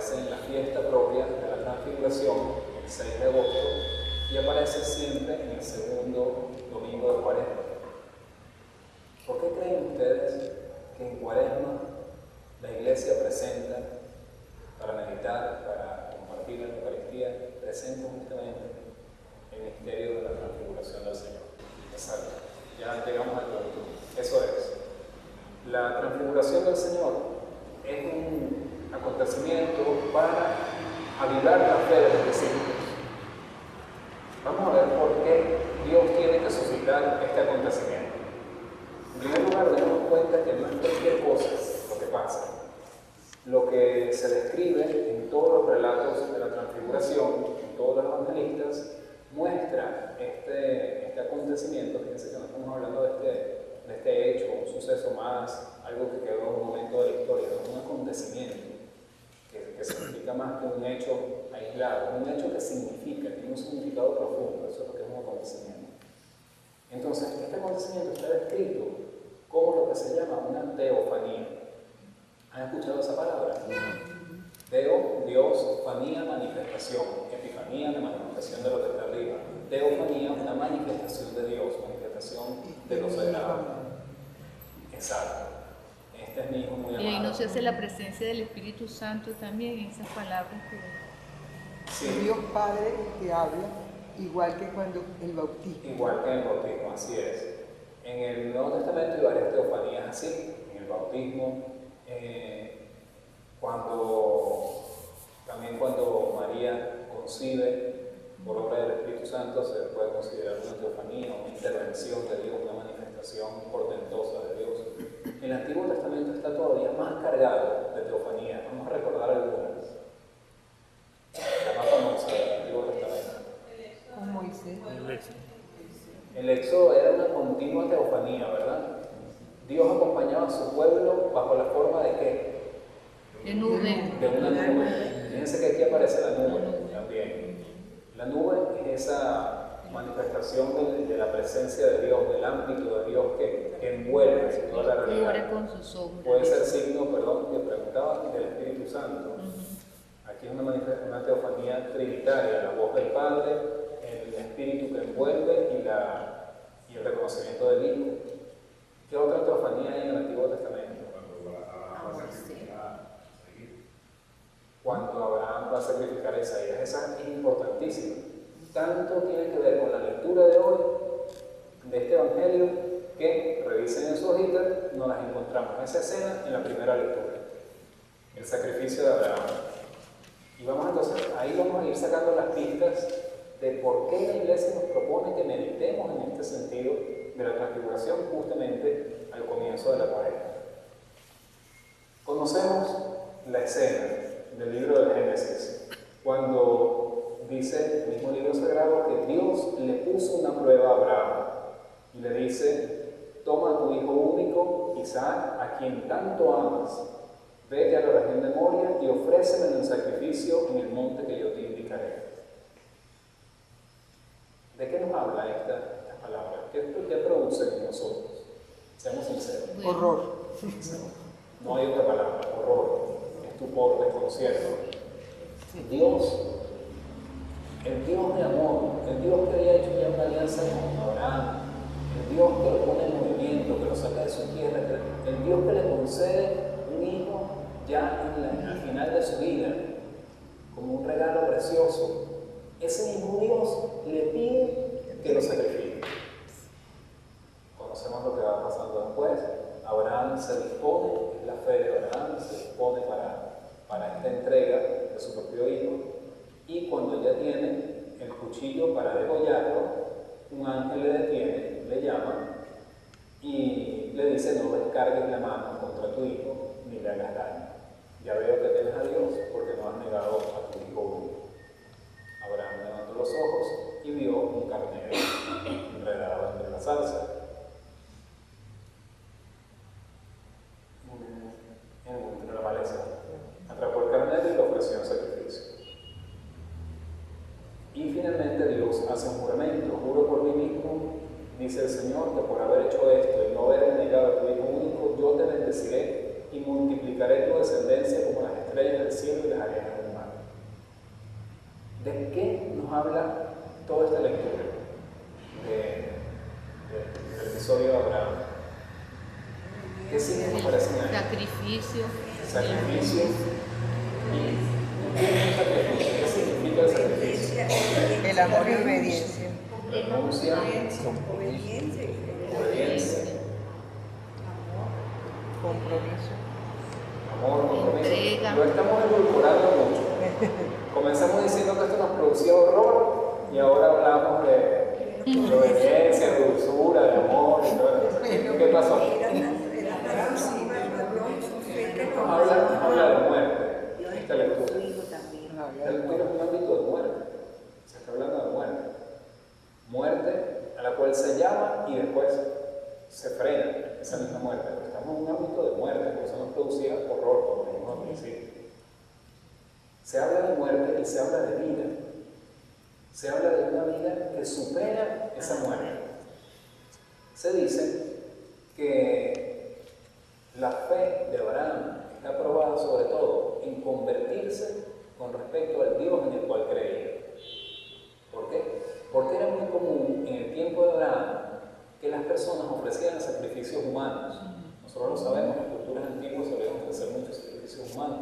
aparece en la fiesta propia de la Transfiguración, el 6 de agosto, y aparece siempre en el segundo domingo de Cuaresma. ¿Por qué creen ustedes que en Cuaresma la Iglesia presenta, para meditar, para compartir la Eucaristía, presenta justamente el misterio de la Transfiguración del Señor? Exacto, ya llegamos al punto. Eso es. La Transfiguración del Señor es un acontecimiento para avivar la fe de los discípulos. Vamos a ver por qué Dios tiene que suscitar este acontecimiento. En primer lugar, demos cuenta que no es cualquier cosa lo que pasa. Lo que se describe en todos los relatos de la Transfiguración, en todos los evangelistas, muestra este acontecimiento. Fíjense que no estamos hablando de este hecho, un suceso más, algo que quedó en un momento de la historia, es un acontecimiento que significa más que un hecho aislado, un hecho que significa, tiene un significado profundo, eso es lo que es un acontecimiento. Entonces, este acontecimiento está descrito como lo que se llama una teofanía. ¿Han escuchado esa palabra? Teo, Dios, fanía, manifestación, epifanía, la manifestación de lo que está arriba. Teofanía, una manifestación de Dios, manifestación de lo sagrado. Exacto. Este es mi hijo muy amado. Y ahí no se hace la presencia del Espíritu Santo también en esas palabras que... Sí. Dios Padre que habla, igual que cuando el bautismo. Igual que en el bautismo, así es. En el Nuevo Testamento hay varias teofanías así. En el bautismo, cuando María concibe por obra del Espíritu Santo, se puede considerar una teofanía, una intervención de Dios, una manifestación portentosa de Dios. El Antiguo Testamento está todavía más cargado de teofanía. Vamos a recordar algunas. La más famosa del Antiguo Testamento. Con Moisés. El Éxodo era una continua teofanía, ¿verdad? Dios acompañaba a su pueblo bajo la forma de ¿qué? De nube. De una nube. Fíjense que aquí aparece la nube también. La nube es esa manifestación de la presencia de Dios, del ámbito de Dios que envuelve toda la realidad. Con sus sombras. Puede ser signo, perdón, que preguntaba, del Espíritu Santo. Aquí es una teofanía trinitaria, la voz del Padre, el Espíritu que envuelve y el reconocimiento del Hijo. ¿Qué otra teofanía hay en el Antiguo Testamento? Cuando Abraham va a sacrificar a Isaías. Esa es importantísima. Tanto tiene que ver con la lectura de hoy de este Evangelio que, revisen en su hojita, nos las encontramos esa escena en la primera lectura. El sacrificio de Abraham. Y ahí vamos a ir sacando las pistas de por qué la Iglesia nos propone que meditemos en este sentido de la transfiguración justamente al comienzo de la Cuaresma. Conocemos la escena del libro del Génesis, cuando dice el mismo libro sagrado que Dios le puso una prueba a Abraham y le dice: toma a tu hijo único, Isaac, a quien tanto amas, vete a la región de Moria y ofrécemelo en sacrificio en el monte que yo te indicaré. ¿De qué nos habla esta palabra? ¿Qué produce en nosotros? Seamos sinceros. Horror. No hay otra palabra, horror, estupor, desconcierto. Dios, el Dios de amor, el Dios que había hecho ya una alianza con Abraham, el Dios que lo pone en movimiento, que lo saca de su tierra, el Dios que le concede un hijo ya al final de su vida, como un regalo precioso. Ese mismo Dios le pide que lo sacrifique. Conocemos lo que va pasando después. Abraham se dispone, es la fe de Abraham, se dispone para esta entrega de su propio hijo, y cuando ya tiene el cuchillo para degollarlo, un ángel le detiene, le llama y le dice: no descargues la mano contra tu hijo ni le hagas daño. Ya veo que temes a Dios porque no has negado a tu hijo único. Abraham levantó los ojos y vio un carnero enredado entre la salsa. Entre la maleza. Atrapó el carnero y lo ofreció en sacrificio. Y finalmente Dios hace un juramento: juro por mí mismo, dice el Señor, que por haber hecho esto y no haber negado a tu hijo único, yo te bendeciré y multiplicaré tu descendencia como las estrellas del cielo y las arenas del mar. ¿De qué nos habla toda esta lectura del episodio de Abraham? ¿Qué signos nos parecen ahí? Sacrificio. Sacrificio. ¿Qué es un sacrificio? ¿Qué significa el sacrificio? El amor y obediencia. Renuncia, Obediencia. obediencia, Compromiso. amor, compromiso. Entrega. Lo estamos edulcorando mucho. Comenzamos diciendo que esto nos producía horror y ahora hablamos de obediencia, de dulzura, de amor y todo eso. ¿Qué pasó? Habla de muerte. Esta lectura. Esta lectura es un ámbito de muerte. Se está hablando de muerte. Muerte a la cual se llama y después se frena esa misma muerte. Pero estamos en un ámbito de muerte, por eso nos producía horror, como dijimos al principio. Se habla de muerte y se habla de vida. Se habla de una vida que supera esa muerte. Se dice que la fe de Abraham está probada sobre todo en convertirse con respecto al Dios en el cual creía. ¿Por qué? Porque era muy común en el tiempo de Abraham que las personas ofrecieran sacrificios humanos. Nosotros lo sabemos, en las culturas antiguas solían ofrecer muchos sacrificios humanos.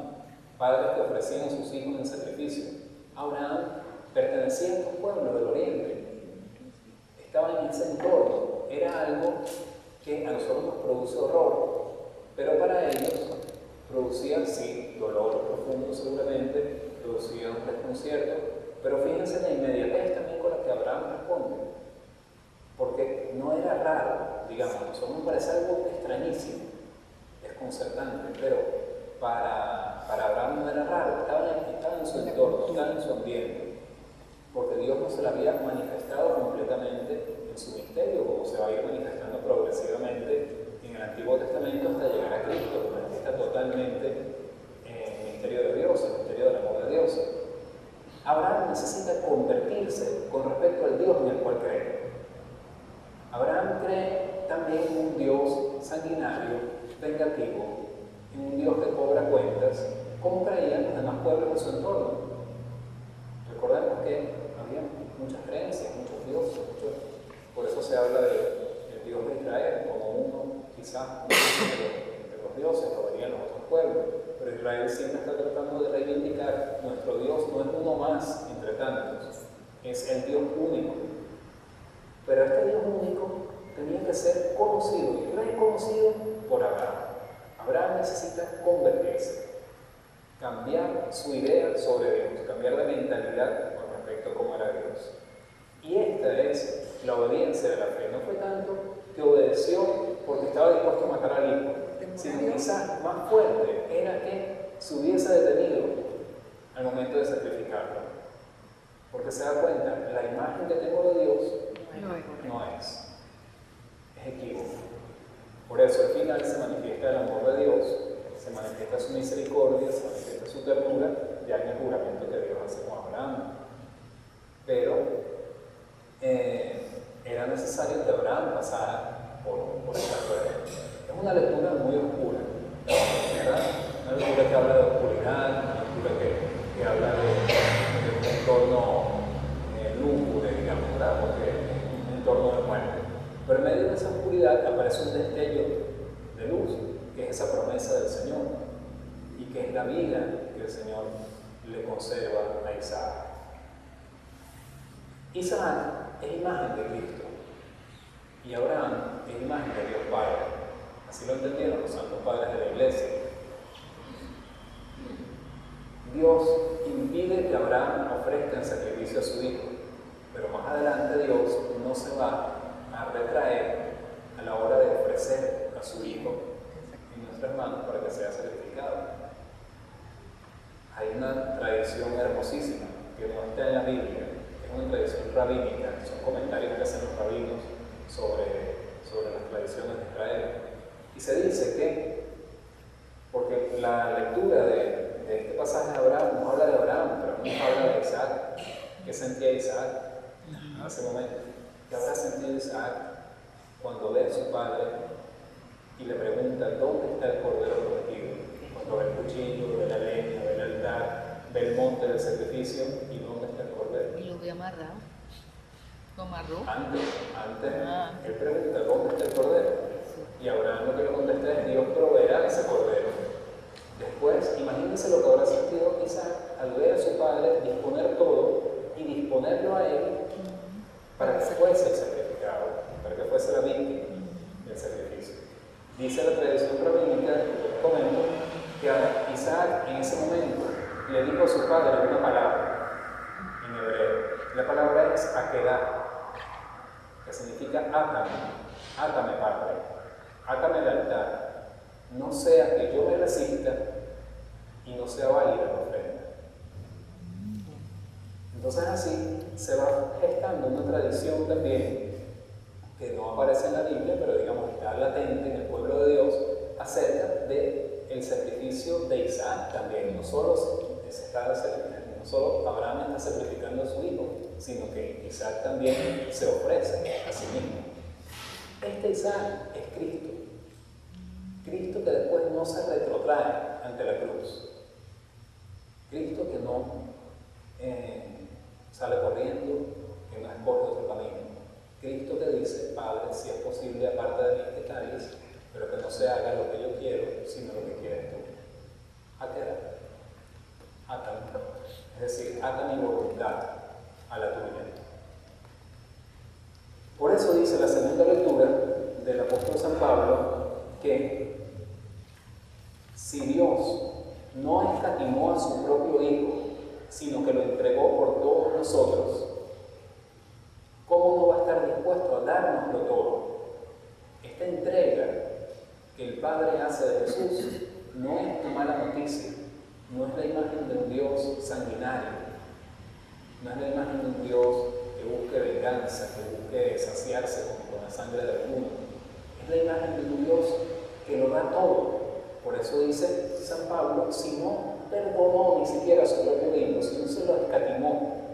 Padres que ofrecían a sus hijos en sacrificio. Abraham pertenecía a estos pueblos del oriente. Estaba en ese entorno. Era algo que a nosotros nos produce horror, pero para ellos producía, sí, dolor profundo seguramente, producía un desconcierto, pero fíjense la inmediatez también con la que Abraham responde, porque no era raro, digamos, a nosotros nos parece algo extrañísimo, desconcertante, pero para Abraham no era raro, estaba en su entorno, estaba en su ambiente, porque Dios no se lo había manifestado completamente en su misterio, como se va a ir manifestando progresivamente en el Antiguo Testamento hasta llegar a Cristo, que manifiesta totalmente el misterio de Dios, el misterio del amor de Dios. Abraham necesita convertirse con respecto al Dios en el cual cree. Abraham cree también en un Dios sanguinario, vengativo, en un Dios que cobra cuentas, como creían los demás pueblos de su entorno. Recordemos que había muchas creencias, muchos dioses, por eso se habla del Dios de Israel como uno, quizás, de los dioses, lo verían los otros pueblos, pero Israel siempre está tratando de reivindicar: nuestro Dios no es uno más entre tantos, es el Dios único. Pero este Dios único tenía que ser conocido y reconocido por Abraham. Abraham necesita convertirse, cambiar su idea sobre Dios, cambiar de mentalidad con respecto a cómo era Dios. Y esta es la obediencia de la fe. No fue tanto que obedeció porque estaba dispuesto a matar al hijo, sino quizás más fuerte era que se hubiese detenido al momento de sacrificarlo. Porque se da cuenta, la imagen que tengo de Dios no es equívoco. Por eso al final se manifiesta el amor de Dios, se manifiesta su misericordia, se manifiesta su ternura, ya en el juramento que Dios hace con Abraham. Pero era necesario que Abraham pasara por esta prueba. Es una lectura muy oscura, ¿verdad? Una lectura que habla de oscuridad, una lectura que habla de un entorno lúgubre, digamos, ¿verdad? Porque es un entorno de muerte. Pero en medio de esa oscuridad aparece un destello de luz, que es esa promesa del Señor, y que es la vida que el Señor le conserva a Isaac. Isaac es imagen de Cristo y Abraham es imagen de Dios Padre. Así lo entendieron los santos padres de la Iglesia. Dios impide que Abraham ofrezca en sacrificio a su hijo, pero más adelante Dios no se va a retraer a la hora de ofrecer a su hijo en nuestras manos para que sea sacrificado. Hay una tradición hermosísima que no está en la Biblia. Es una tradición rabínica, son comentarios que hacen los rabinos sobre las tradiciones de Israel. Y se dice que, porque la lectura de este pasaje de Abraham nos habla de Abraham, pero no nos habla de Isaac. ¿Qué sentía Isaac en ese momento? ¿Qué habrá sentido Isaac cuando ve a su padre y le pregunta: ¿dónde está el cordero prometido? no ve el cuchillo, ve la leña, ve el altar, ve el monte del sacrificio y dónde está el cordero. Y lo ve amarrado. Lo amarró. Antes, Ah. él pregunta, ¿dónde está el cordero? Y Abraham lo que le contesta es, Dios proveerá ese cordero. Después, imagínense lo que habrá sentido Isaac al ver a su padre disponer todo y disponerlo a él para que fuese el sacrificado, para que fuese la víctima del sacrificio. Dice la tradición rabínica, que comento, que a Isaac en ese momento le dijo a su padre una palabra en hebreo. La palabra es akedah, que significa átame padre, átame el altar, no sea que yo me resista y no sea válida la ofrenda. Entonces así se va gestando una tradición también que no aparece en la Biblia, pero digamos está latente en el pueblo de Dios acerca del sacrificio de Isaac también. No solo Abraham está sacrificando a su hijo, sino que Isaac también se ofrece a sí mismo. Este Isaac es Cristo. Cristo que después no se retrotrae ante la cruz. Cristo que no sale corriendo, que no escoge otro camino. Cristo que dice, Padre, si es posible, aparte de mí este cáliz, pero que no se haga lo que yo quiero, sino lo que quieres tú. Átame. Es decir, ata mi voluntad a la tuya. Por eso dice la segunda lectura del apóstol San Pablo que si Dios no escatimó a su propio Hijo, sino que lo entregó por todos nosotros, ¿cómo no va a estar dispuesto a dárnoslo todo? Esta entrega que el Padre hace de Jesús no es una mala noticia, no es la imagen de un Dios sanguinario, no es la imagen de un Dios que busque venganza, que busque saciarse con la sangre de alguno. Es la imagen de un Dios que lo da todo. Por eso dice San Pablo, si no perdonó ni siquiera a su propio hijo, si no se lo escatimó,